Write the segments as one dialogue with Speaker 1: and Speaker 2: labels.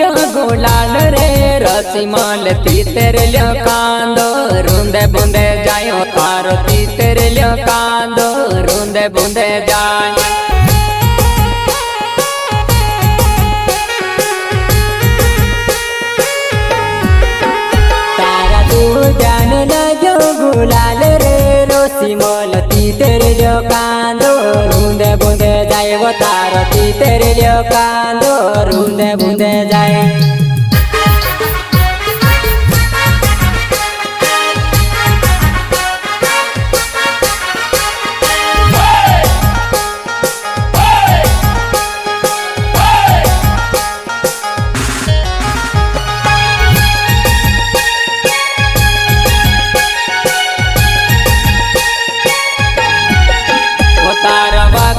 Speaker 1: लाग्यो गुलाल रे रसी माल तीतर लियो कांदो रूंदे बूंदे जायो तारो तीतर लियो कांदो रूंदे बूंदे जाय तारा तू जान लाग्यो गुलाल रे रसी माल तीतर लियो कांदो रूंदे बूंदे जाय वो तारो तीतर लियो कांदो रूंदे बूंदे जाय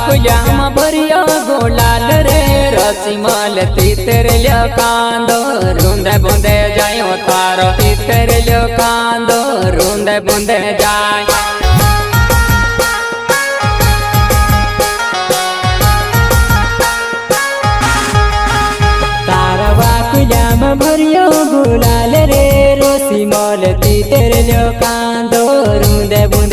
Speaker 1: कुजाम भरियो गुलाल रे रसी माल तीतर लियो कांदो रूंदे बूंदे जायो तारो तीतर लियो कांदो रूंदे बूंदे जाय तारवा कुजाम भरियो गुलाल रे रसी माल तीतर लियो कांदो रूंदे बूंदे